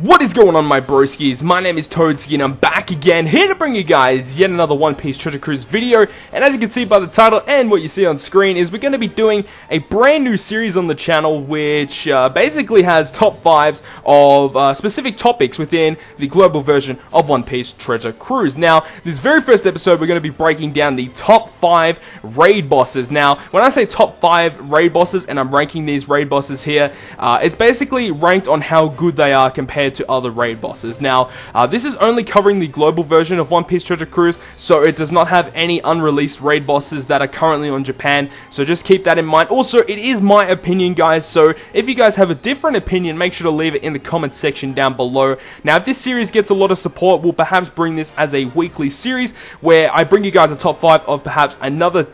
What is going on, my broskiis? My name is Toadski and I'm back again, here to bring you guys yet another One Piece Treasure Cruise video. And as you can see by the title and what you see on screen is we're going to be doing a brand new series on the channel which basically has top 5s of specific topics within the global version of One Piece Treasure Cruise. Now, this very first episode we're going to be breaking down the top 5 raid bosses. Now, when I say top 5 raid bosses and I'm ranking these raid bosses here, it's basically ranked on how good they are compared to other raid bosses. Now, this is only covering the global version of One Piece Treasure Cruise, so it does not have any unreleased raid bosses that are currently on Japan, so just keep that in mind. Also, it is my opinion, guys, so if you guys have a different opinion, make sure to leave it in the comment section down below. Now, if this series gets a lot of support, we'll perhaps bring this as a weekly series, where I bring you guys a top 5 of perhaps another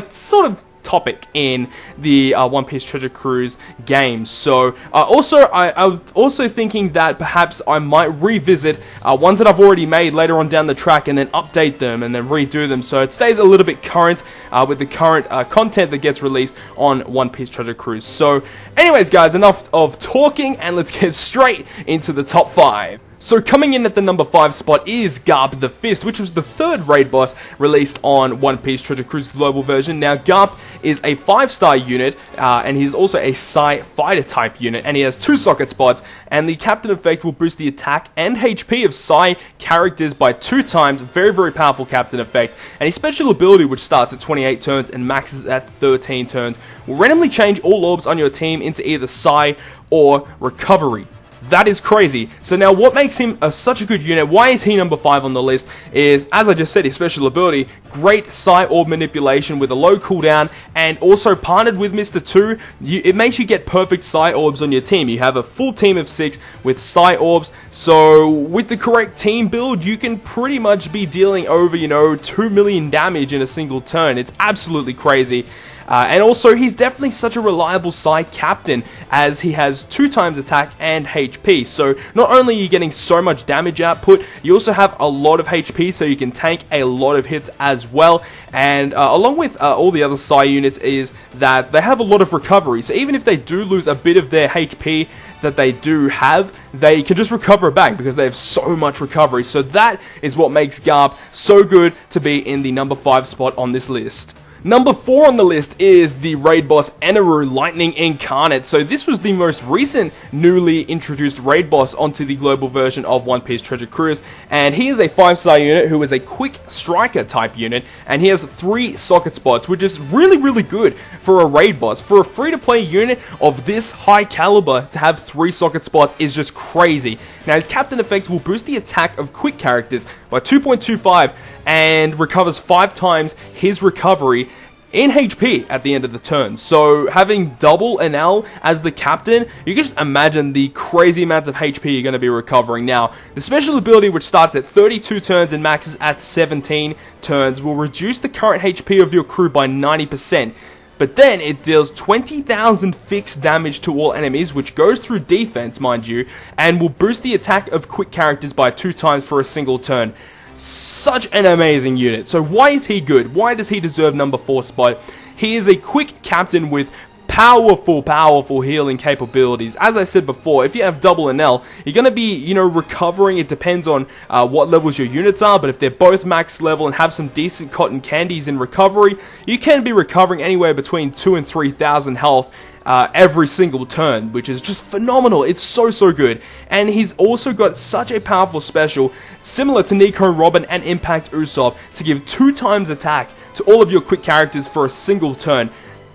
sort of topic in the One Piece Treasure Cruise game. So I'm also thinking that perhaps I might revisit ones that I've already made later on down the track and then update them and then redo them, so it stays a little bit current with the current content that gets released on One Piece Treasure Cruise. So anyways, guys, enough of talking and let's get straight into the top 5. So coming in at the number 5 spot is Garp the Fist, which was the third raid boss released on One Piece Treasure Cruise Global version. Now, Garp is a 5-star unit, and he's also a Psi fighter type unit, and he has 2 socket spots, and the captain effect will boost the attack and HP of Psi characters by 2 times. Very, very powerful captain effect. And his special ability, which starts at 28 turns and maxes at 13 turns, will randomly change all orbs on your team into either Psi or Recovery. That is crazy. So now what makes him such a good unit, why is he number 5 on the list, is, as I just said, his special ability, great Psi Orb manipulation with a low cooldown, and also partnered with Mr. 2, it makes you get perfect Psi Orbs on your team. You have a full team of 6 with Psi Orbs, so with the correct team build, you can pretty much be dealing over, 2 million damage in a single turn. It's absolutely crazy. And also, he's definitely such a reliable Psi captain, as he has 2 times attack and HP. So, not only are you getting so much damage output, you also have a lot of HP, so you can tank a lot of hits as well. And along with all the other Psi units is that they have a lot of recovery. So, even if they do lose a bit of their HP that they do have, they can just recover it back because they have so much recovery. So, that is what makes Garp so good to be in the number 5 spot on this list. Number 4 on the list is the raid boss Eneru Lightning Incarnate. So this was the most recent newly introduced raid boss onto the global version of One Piece Treasure Cruise, and he is a 5-star unit who is a quick striker type unit, and he has 3 socket spots, which is really, really good for a raid boss. For a free-to-play unit of this high caliber, to have 3 socket spots is just crazy. Now, his captain effect will boost the attack of quick characters by 2.25 and recovers 5 times his recovery in HP at the end of the turn. So having double an L as the captain, you can just imagine the crazy amounts of HP you're going to be recovering. Now, the special ability, which starts at 32 turns and maxes at 17 turns, will reduce the current HP of your crew by 90%. But then it deals 20,000 fixed damage to all enemies, which goes through defense, mind you, and will boost the attack of quick characters by 2 times for a single turn. Such an amazing unit. So why is he good? Why does he deserve number 4 spot? He is a quick captain with powerful healing capabilities. As I said before, if you have double an L, you're going to be, recovering. It depends on what levels your units are, but if they're both max level and have some decent cotton candies in recovery, you can be recovering anywhere between 2,000 and 3,000 health every single turn, which is just phenomenal. It's so good. And he's also got such a powerful special, similar to Nico Robin and Impact Usopp, to give 2 times attack to all of your quick characters for a single turn.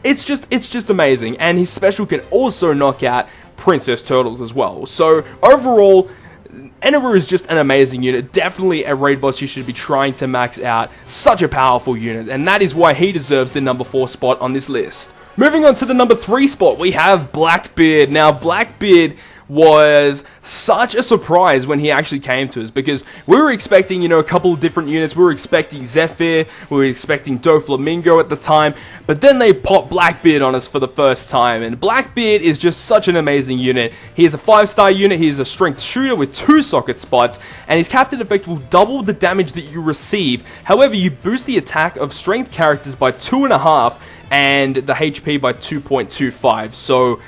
It's just amazing, and his special can also knock out Princess Turtles as well. So overall, Eneru is just an amazing unit, definitely a raid boss you should be trying to max out. Such a powerful unit, and that is why he deserves the number 4 spot on this list. Moving on to the number 3 spot, we have Blackbeard. Now, Blackbeard was such a surprise when he actually came to us, because we were expecting, a couple of different units. We were expecting Zephyr, we were expecting Doflamingo at the time, but then they popped Blackbeard on us for the first time, and Blackbeard is just such an amazing unit. He is a 5-star unit, he is a strength shooter with 2 socket spots, and his captain effect will double the damage that you receive. However, you boost the attack of strength characters by 2.5 and the HP by 2.25, so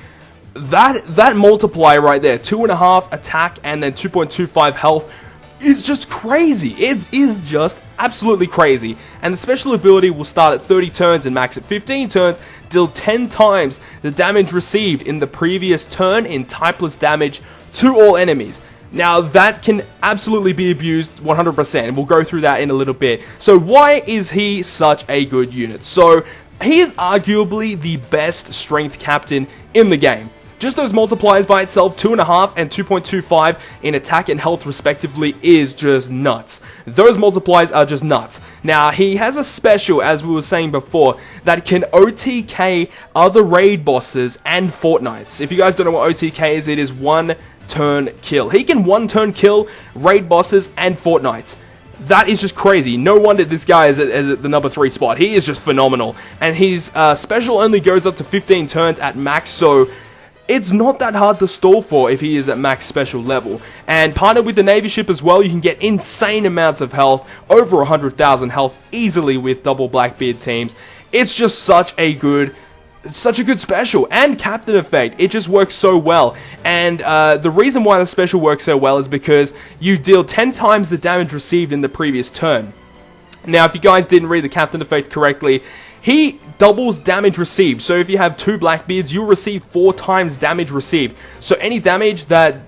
that multiplier right there, 2.5 attack and then 2.25 health, is just crazy. It is just absolutely crazy. And the special ability will start at 30 turns and max at 15 turns, deal 10 times the damage received in the previous turn in typeless damage to all enemies. Now, that can absolutely be abused 100%, and we'll go through that in a little bit. So, why is he such a good unit? So, he is arguably the best strength captain in the game. Just those multipliers by itself, 2.5 and 2.25 in attack and health respectively, is just nuts. Those multipliers are just nuts. Now, he has a special, as we were saying before, that can OTK other raid bosses and Fortnites. If you guys don't know what OTK is, it is one turn kill. He can one turn kill raid bosses and Fortnites. That is just crazy. No wonder this guy is at the number 3 spot. He is just phenomenal. And his special only goes up to 15 turns at max, so it's not that hard to stall for if he is at max special level. And partnered with the Navy ship as well, you can get insane amounts of health, over 100,000 health easily with double Blackbeard teams. It's just such a good special, and captain effect. It just works so well. And the reason why the special works so well is because you deal 10 times the damage received in the previous turn. Now, if you guys didn't read the captain effect correctly, he doubles damage received. So if you have 2 Blackbeards, you'll receive 4 times damage received. So any damage that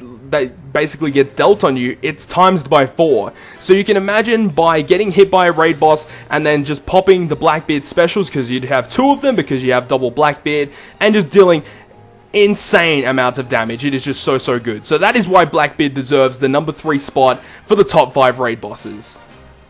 basically gets dealt on you, it's times by 4. So you can imagine by getting hit by a raid boss and then just popping the Blackbeard specials, because you'd have 2 of them because you have double Blackbeard, and just dealing insane amounts of damage. It is just so good. So that is why Blackbeard deserves the number 3 spot for the top 5 raid bosses.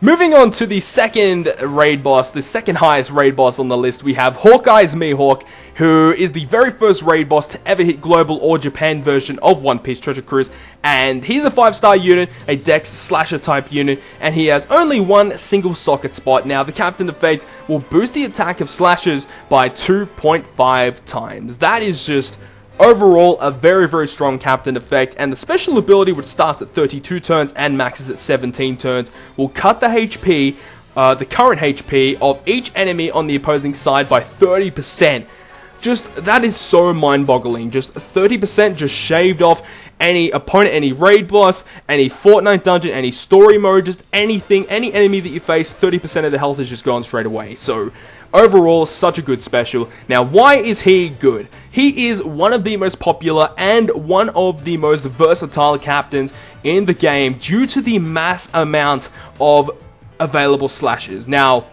Moving on to the second raid boss, the second highest raid boss on the list, we have Hawkeye's Mihawk, who is the very first raid boss to ever hit global or Japan version of One Piece Treasure Cruise, and he's a 5-star unit, a Dex slasher type unit, and he has only one single socket spot. Now, the captain effect will boost the attack of slashers by 2.5 times. That is just overall a very strong captain effect, and the special ability, which starts at 32 turns and maxes at 17 turns, will cut the HP, the current HP of each enemy on the opposing side by 30%. Just, that is so mind-boggling. Just 30% just shaved off any opponent, any raid boss, any Fortnite dungeon, any story mode, just anything, any enemy that you face, 30% of the health is just gone straight away. So, overall, such a good special. Now, why is he good? He is one of the most popular and one of the most versatile captains in the game due to the mass amount of available slashes. Now,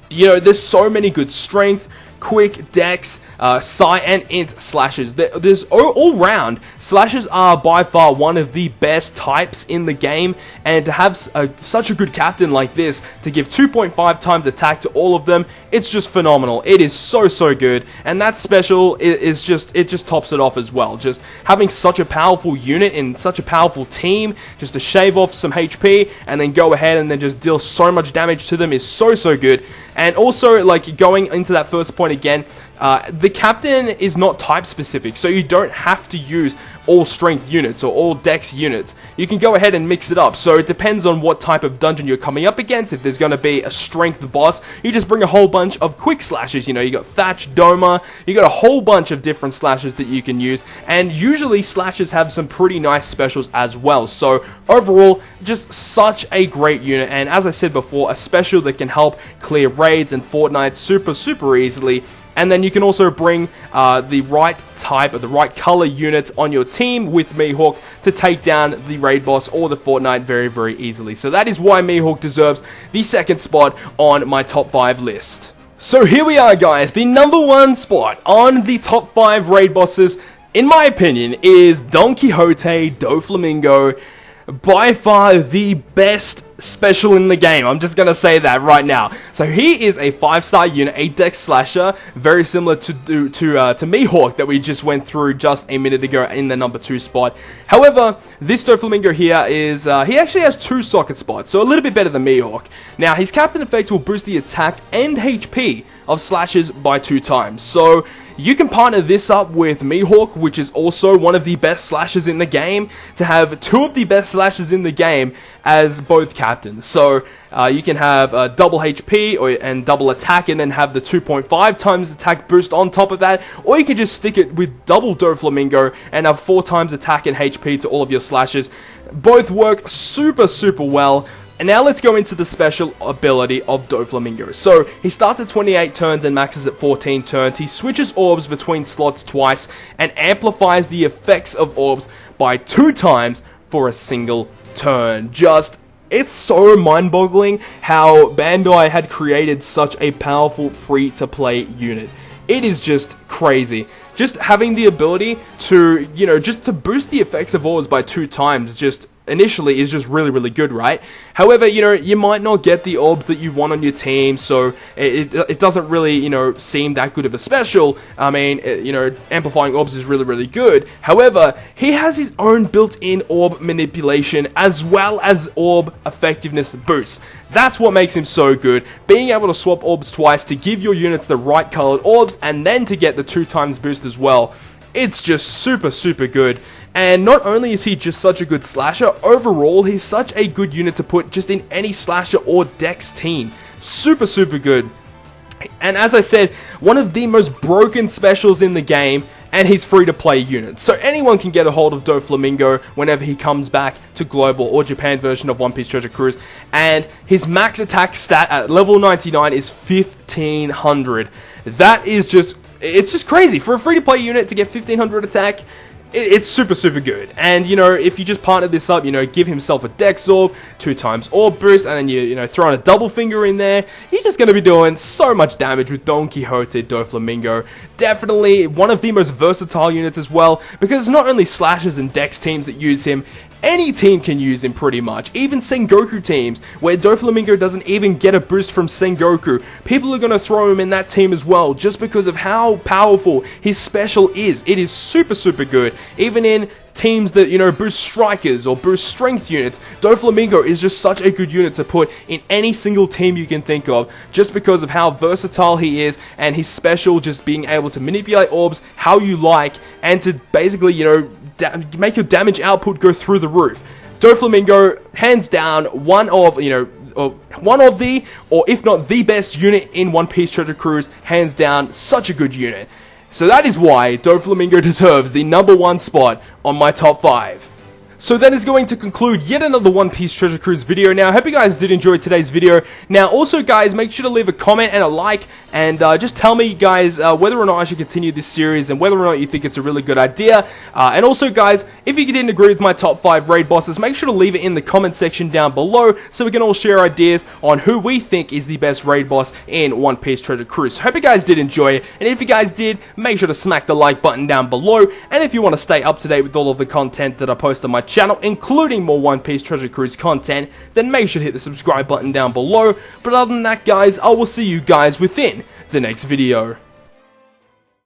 you know, there's so many good strength, quick, dex, psi, and int slashes. There's all round, slashes are by far one of the best types in the game, and to have such a good captain like this, to give 2.5 times attack to all of them, it's just phenomenal. It is so good, and that special is just, it just tops it off as well. Just having such a powerful unit in such a powerful team, just to shave off some HP, and then go ahead and then just deal so much damage to them is so good. And also, like, going into that first point again, the captain is not type specific, so you don't have to use all strength units or all dex units. You can go ahead and mix it up, so it depends on what type of dungeon you're coming up against. If there's going to be a strength boss, you just bring a whole bunch of quick slashes. You know, you got Thatch, Doma, you got a whole bunch of different slashes that you can use, and usually slashes have some pretty nice specials as well. So overall, just such a great unit, and as I said before, a special that can help clear raids and Fortnite super easily. And then you can also bring the right type or the right color units on your team with Mihawk to take down the raid boss or the Fortnite very easily. So that is why Mihawk deserves the second spot on my top 5 list. So here we are, guys. The number 1 spot on the top 5 raid bosses, in my opinion, is Don Quixote Doflamingo. By far the best special in the game. I'm just gonna say that right now. So he is a 5-star unit, a dex slasher, very similar to Mihawk that we just went through just a minute ago in the number 2 spot. However, this Doflamingo here is he actually has 2 socket spots, so a little bit better than Mihawk. Now, his captain effect will boost the attack and HP of slashes by 2 times. So you can partner this up with Mihawk, which is also one of the best slashers in the game, to have 2 of the best slashers in the game as both captains. So you can have double HP and double attack, and then have the 2.5 times attack boost on top of that, or you can just stick it with double Doflamingo and have 4 times attack and HP to all of your slashes. Both work super well. And now let's go into the special ability of Doflamingo. So, he starts at 28 turns and maxes at 14 turns. He switches orbs between slots twice and amplifies the effects of orbs by 2 times for a single turn. It's so mind-boggling how Bandai had created such a powerful free-to-play unit. It is just crazy. Just having the ability to, just to boost the effects of orbs by 2 times, initially is just really good, right? However, you might not get the orbs that you want on your team, so it doesn't really, seem that good of a special. I mean, amplifying orbs is really good. However, he has his own built-in orb manipulation as well as orb effectiveness boosts. That's what makes him so good, being able to swap orbs twice to give your units the right colored orbs and then to get the 2 times boost as well. It's just super good. And not only is he just such a good slasher, overall he's such a good unit to put just in any slasher or dex team. Super good. And as I said, one of the most broken specials in the game, and he's free to play unit. So anyone can get a hold of Doflamingo whenever he comes back to global or Japan version of One Piece Treasure Cruise. And his max attack stat at level 99 is 1500. That is it's just crazy. For a free to play unit to get 1500 attack, it's super good. And if you just partner this up, give himself a dex orb, 2 times orb boost, and then you throw in a double finger in there, you're just going to be doing so much damage with Don Quixote Doflamingo. Definitely one of the most versatile units as well, because it's not only slashers and dex teams that use him. Any team can use him pretty much, even Sengoku teams, where Doflamingo doesn't even get a boost from Sengoku. People are going to throw him in that team as well, just because of how powerful his special is. It is super good, even in teams that, boost strikers or boost strength units. Doflamingo is just such a good unit to put in any single team you can think of, just because of how versatile he is, and his special just being able to manipulate orbs how you like, and to basically, make your damage output go through the roof. Doflamingo, hands down, one of the, or if not the best unit in One Piece Treasure Cruise, hands down, such a good unit. So that is why Doflamingo deserves the #1 spot on my top 5. So that is going to conclude yet another One Piece Treasure Cruise video. Now, I hope you guys did enjoy today's video. Now, also, guys, make sure to leave a comment and a like, and just tell me, guys, whether or not I should continue this series, and whether or not you think it's a really good idea. And also, guys, if you didn't agree with my top 5 raid bosses, make sure to leave it in the comment section down below, so we can all share ideas on who we think is the best raid boss in One Piece Treasure Cruise. So, hope you guys did enjoy it, and if you guys did, make sure to smack the like button down below, and if you want to stay up to date with all of the content that I post on my channel, including more One Piece Treasure Cruise content, then make sure to hit the subscribe button down below. But other than that, guys, I will see you guys within the next video.